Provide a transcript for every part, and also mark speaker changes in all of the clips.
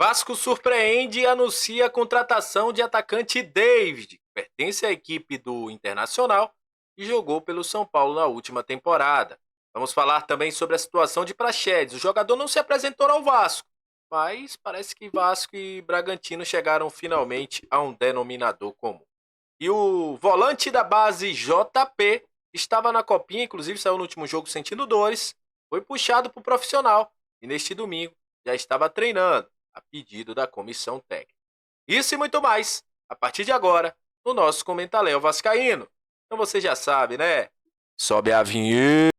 Speaker 1: Vasco surpreende e anuncia a contratação de atacante David, que pertence à equipe do Internacional e jogou pelo São Paulo na última temporada. Vamos falar também sobre a situação de Praxedes. O jogador não se apresentou ao Vasco, mas parece que Vasco e Bragantino chegaram finalmente a um denominador comum. E o volante da base JP estava na copinha, inclusive saiu no último jogo sentindo dores, foi puxado para o profissional e neste domingo já estava treinando a pedido da comissão técnica. Isso e muito mais, a partir de agora, no nosso Comentaléu Vascaíno. Então você já sabe, né? Sobe a vinheta.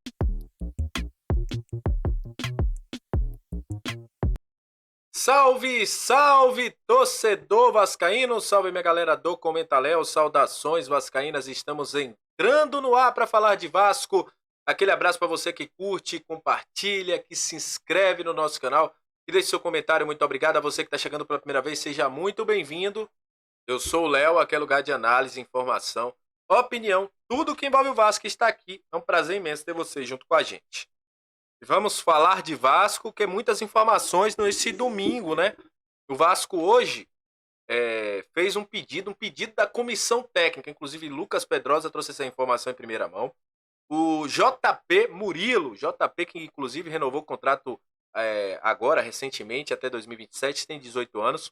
Speaker 1: Salve, salve, torcedor vascaíno, salve minha galera do Comentaléu, saudações vascaínas, estamos entrando no ar para falar de Vasco. Aquele abraço para você que curte, compartilha, que se inscreve no nosso canal e deixe seu comentário. Muito obrigado a você que está chegando pela primeira vez, seja muito bem-vindo. Eu sou o Léo, aqui é lugar de análise, informação, opinião, tudo que envolve o Vasco está aqui. É um prazer imenso ter você junto com a gente. Vamos falar de Vasco, que é muitas informações nesse domingo, né? O Vasco hoje fez um pedido da comissão técnica, inclusive Lucas Pedrosa trouxe essa informação em primeira mão. O JP Murilo, JP que inclusive renovou o contrato agora, recentemente, até 2027, tem 18 anos,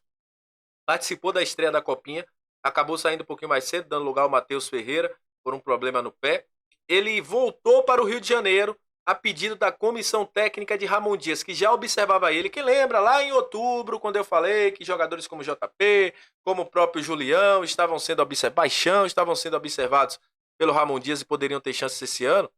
Speaker 1: participou da estreia da Copinha, acabou saindo um pouquinho mais cedo, dando lugar ao Matheus Ferreira, por um problema no pé. Ele voltou para o Rio de Janeiro, a pedido da comissão técnica de Ramon Dias, que já observava ele, que lembra lá em outubro, quando eu falei que jogadores como JP, como o próprio Julião, estavam sendo observados, Baixão, estavam sendo observados pelo Ramon Dias e poderiam ter chances esse ano.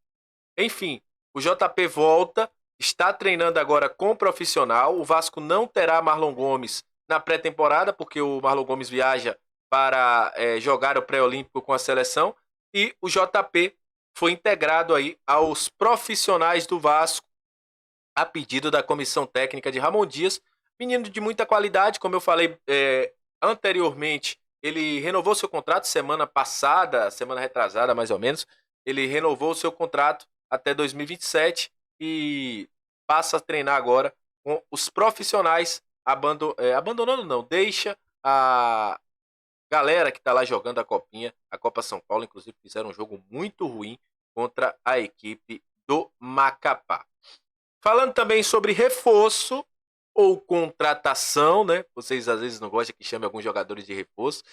Speaker 1: Enfim, o JP volta, está treinando agora com profissional, o Vasco não terá Marlon Gomes na pré-temporada, porque o Marlon Gomes viaja para jogar o pré-olímpico com a seleção, e o JP foi integrado aí aos profissionais do Vasco a pedido da comissão técnica de Ramon Dias, menino de muita qualidade, como eu falei anteriormente, ele renovou seu contrato semana passada, semana retrasada mais ou menos, ele renovou seu contrato até 2027 e passa a treinar agora com os profissionais, abandonando não, deixa a galera que tá lá jogando a Copinha, a Copa São Paulo, inclusive fizeram um jogo muito ruim contra a equipe do Macapá. Falando também sobre reforço ou contratação, né? Vocês às vezes não gostam que chame alguns jogadores de reforço,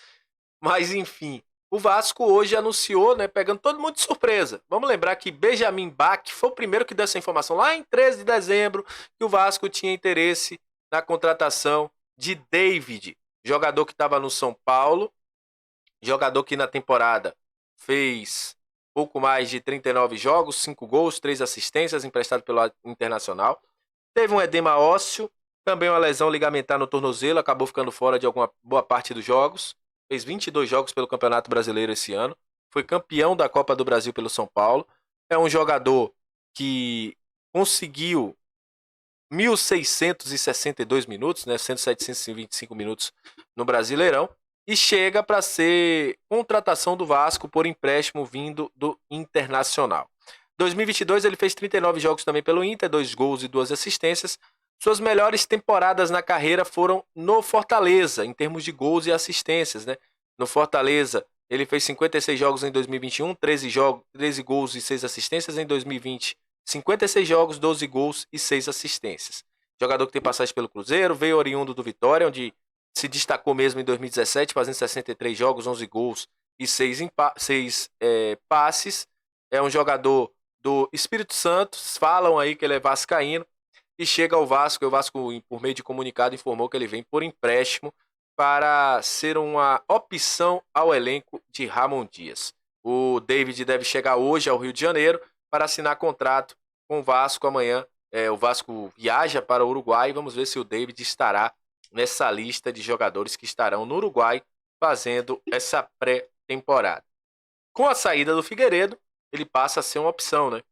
Speaker 1: mas enfim, o Vasco hoje anunciou, né, pegando todo mundo de surpresa. Vamos lembrar que Benjamin Bach foi o primeiro que deu essa informação lá em 13 de dezembro, que o Vasco tinha interesse na contratação de David, jogador que estava no São Paulo, jogador que na temporada fez pouco mais de 39 jogos, 5 gols, 3 assistências, emprestado pelo Internacional. Teve um edema ósseo, também uma lesão ligamentar no tornozelo, acabou ficando fora de alguma boa parte dos jogos. Fez 22 jogos pelo Campeonato Brasileiro esse ano. Foi campeão da Copa do Brasil pelo São Paulo. É um jogador que conseguiu 1.662 minutos, né, 1.725 minutos no Brasileirão, e chega para ser contratação do Vasco por empréstimo vindo do Internacional. 2022 ele fez 39 jogos também pelo Inter, 2 gols e 2 assistências. Suas melhores temporadas na carreira foram no Fortaleza, em termos de gols e assistências, né? No Fortaleza, ele fez 56 jogos em 2021, 13 gols e 6 assistências. Em 2020, 56 jogos, 12 gols e 6 assistências. Jogador que tem passagem pelo Cruzeiro, veio oriundo do Vitória, onde se destacou mesmo em 2017, fazendo 63 jogos, 11 gols e 6 passes. É um jogador do Espírito Santo, falam aí que ele é vascaíno, e chega ao Vasco, e o Vasco, por meio de comunicado, informou que ele vem por empréstimo para ser uma opção ao elenco de Ramon Dias. O David deve chegar hoje ao Rio de Janeiro para assinar contrato com o Vasco amanhã. O Vasco viaja para o Uruguai e vamos ver se o David estará nessa lista de jogadores que estarão no Uruguai fazendo essa pré-temporada. Com a saída do Figueiredo, ele passa a ser uma opção, né?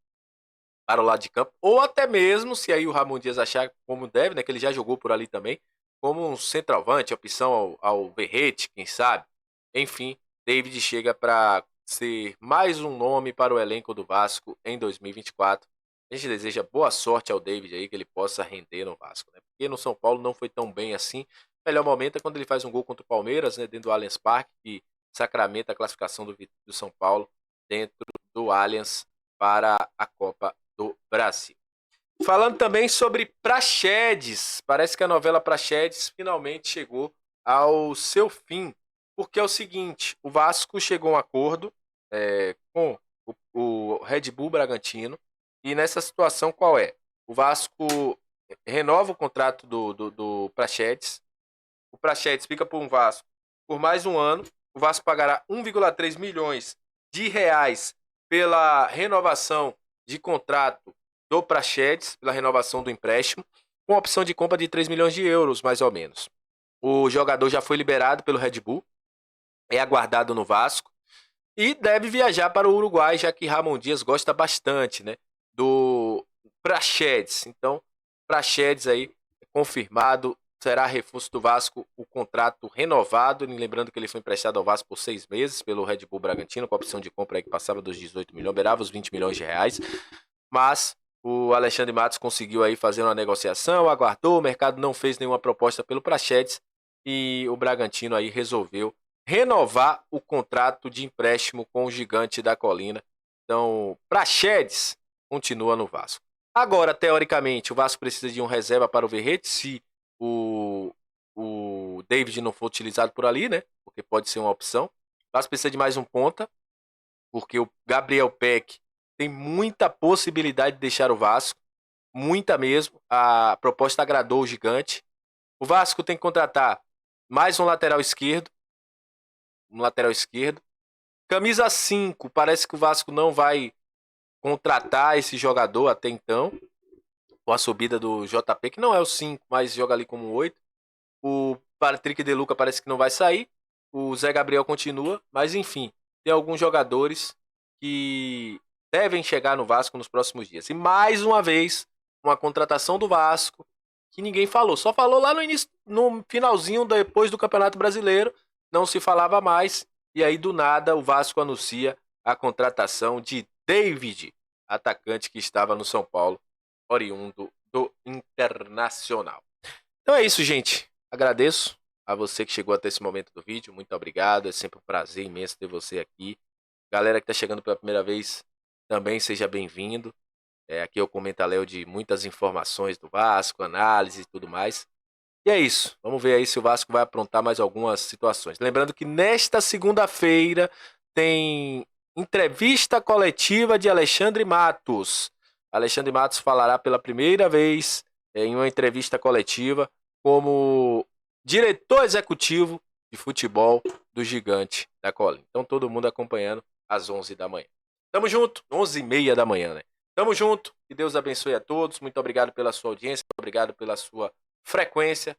Speaker 1: Para o lado de campo, ou até mesmo, se aí o Ramon Dias achar como deve, né? Que ele já jogou por ali também, como um centroavante, opção ao Verrete, quem sabe. Enfim, David chega para ser mais um nome para o elenco do Vasco em 2024. A gente deseja boa sorte ao David aí, que ele possa render no Vasco, né? Porque no São Paulo não foi tão bem assim. O melhor momento é quando ele faz um gol contra o Palmeiras, né? Dentro do Allianz Parque, que sacramenta a classificação do São Paulo dentro do Allianz para a Copa do Brasil. Falando também sobre Praxedes. Parece que a novela Praxedes finalmente chegou ao seu fim. Porque é o seguinte, o Vasco chegou a um acordo com o Red Bull Bragantino. E nessa situação qual é? O Vasco renova o contrato do Praxedes. O Praxedes fica por um Vasco por mais um ano. O Vasco pagará 1,3 milhões de reais pela renovação de contrato do Praxedes, pela renovação do empréstimo, com opção de compra de 3 milhões de euros, mais ou menos. O jogador já foi liberado pelo Red Bull, é aguardado no Vasco e deve viajar para o Uruguai, já que Ramon Dias gosta bastante, né, do Praxedes. Então, Praxedes aí confirmado, será reforço do Vasco, o contrato renovado. Lembrando que ele foi emprestado ao Vasco por 6 meses pelo Red Bull Bragantino, com a opção de compra aí que passava dos 18 milhões, beirava os 20 milhões de reais. Mas o Alexandre Matos conseguiu aí fazer uma negociação, aguardou, o mercado não fez nenhuma proposta pelo Praxedes e o Bragantino aí resolveu renovar o contrato de empréstimo com o Gigante da Colina. Então, Praxedes continua no Vasco. Agora, teoricamente, o Vasco precisa de um reserva para o Verrete, se o David não for utilizado por ali, né? Porque pode ser uma opção. O Vasco precisa de mais um ponta, porque o Gabriel Peck tem muita possibilidade de deixar o Vasco, muita mesmo. A proposta agradou o Gigante. O Vasco tem que contratar mais um lateral esquerdo. Camisa 5, parece que o Vasco não vai contratar esse jogador até então, com a subida do JP, que não é o 5, mas joga ali como 8. O Patrick De Luca parece que não vai sair. O Zé Gabriel continua, mas enfim, tem alguns jogadores que devem chegar no Vasco nos próximos dias. E mais uma vez, uma contratação do Vasco que ninguém falou. Só falou lá no início, no finalzinho depois do Campeonato Brasileiro, não se falava mais. E aí do nada o Vasco anuncia a contratação de David, atacante que estava no São Paulo, oriundo do Internacional. Então é isso, gente. Agradeço a você que chegou até esse momento do vídeo. Muito obrigado. É sempre um prazer imenso ter você aqui. Galera que está chegando pela primeira vez, também seja bem-vindo. Aqui é o Comenta-Léo de muitas informações do Vasco, análise e tudo mais. E é isso. Vamos ver aí se o Vasco vai aprontar mais algumas situações. Lembrando que nesta segunda-feira tem entrevista coletiva de Alexandre Matos. Alexandre Matos falará pela primeira vez em uma entrevista coletiva como diretor executivo de futebol do Gigante da Colina. Então todo mundo acompanhando às 11 da manhã. Tamo junto, 11h30 da manhã, né? Tamo junto, que Deus abençoe a todos. Muito obrigado pela sua audiência, obrigado pela sua frequência.